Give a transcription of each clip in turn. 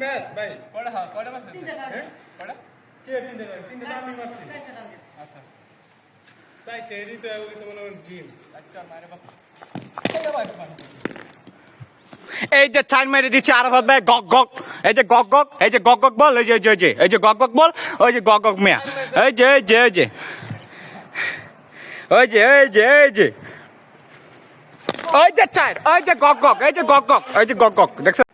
match ভাই কয়টা হ্যাঁ কয়টা মারছেন হ্যাঁ কয়টা কে তিনটে আমি মারছি আচ্ছা সাইটে এরিতে ওই তো মনে হয় জিম আচ্ছা মারে বাপ এটা বাইরে পান এই যে চার মেরে দিচ্ছে আরাফাত ভাই গক গক এই যে গক গক এই যে গক গক বল এই যে এই যে গক গক বল ওই যে গক গক মিয়া এই যে ওই যে চার ওই যে গক গক এই যে গক গক এই যে গক গক দেখছেন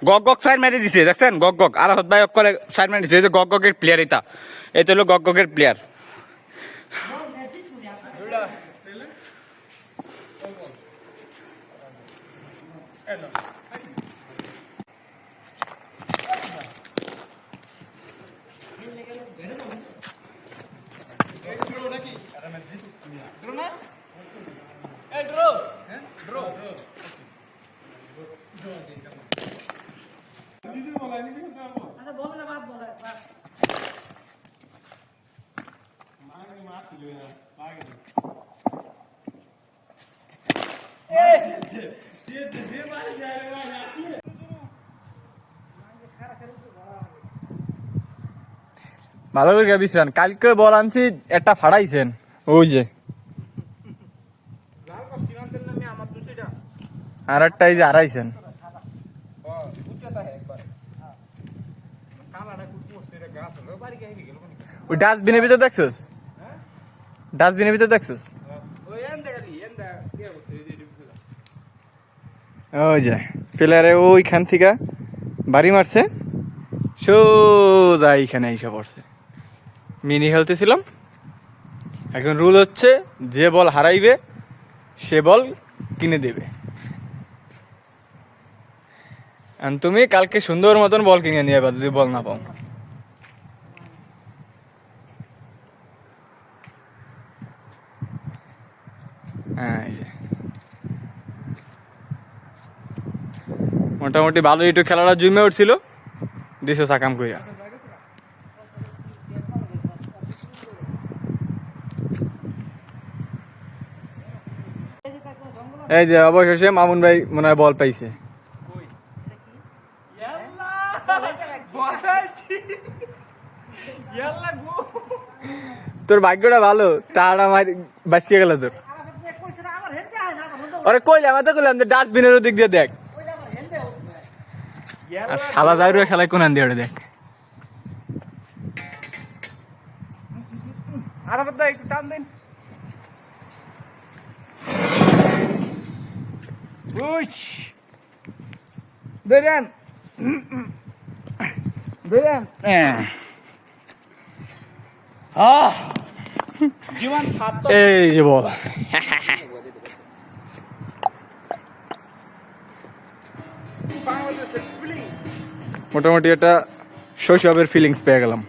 গক গক চার মেরে দিছে দেখছেন গক গক আরাফাত ভাই করে চার মেরে দিছে এই যে গক গকের প্লেয়ার এটা হলো গক গকের প্লেয়ার নিজে বলা নিজে কথা বল আচ্ছা বল না বাদ বল বাদ মাকে মারছিল না লাগে যে মারে যায় ভাই আকি ভালো করে বিশ্রান কালকে বল আনছি একটা ফাড়াইছেন ওই যে লাল কস সীমান্তের নামে আমার দুশিটা আর একটা এই যে হারাইছেন কালাটা খুব মস্ত এটা গাছ হলো বাড়ি কে গেল ওই ডাস্টবিনের ভিতর দেখছস ডাস্টবিনের ভিতর দেখছস ওই এন্ডা খালি এন্ডা কে বসে এই যে ঢুকছিল ওই যে প্লেয়ারে ওইখান থেকে বাড়ি মারছে সোজা এইখানে এসে পড়ছে মিনি খেলতেছিলাম এখন রুল হচ্ছে যে বল হারাইবে সে বল কিনে দেবে আর তুমি কালকে সুন্দর মতন বল কিনে নিয়ে যদি বল না পাও হ্যাঁ এই যে মোটামুটি ভালো একটু খেলাটা জমে উঠছিল দিছে সাকাম কইয়া এই যে অবশেষে মামুন ভাই মনে হয় বল পাইছে তোর ভাগ্যটা ভালো তার আমার বাঁচিয়ে গেল তোর আরে কইছ না আমার হেলতে হয় না আমার আরে কইলে আমি তো কইলাম যে ডাস্টবিনের দিক দিয়ে দেখ ওইটা আমার হেলতে হবে আর শালা দাইরুয়া খেলায় কোন দিয়ে ওটা দেখ আরাফাত ভাই একটু টান দেন উইচ দেন জীবন ছাত্র এই যে বল বাংলাদেশের ফিলিং মোটামুটি একটা শৈশবের ফিলিংস পেয়ে গেলাম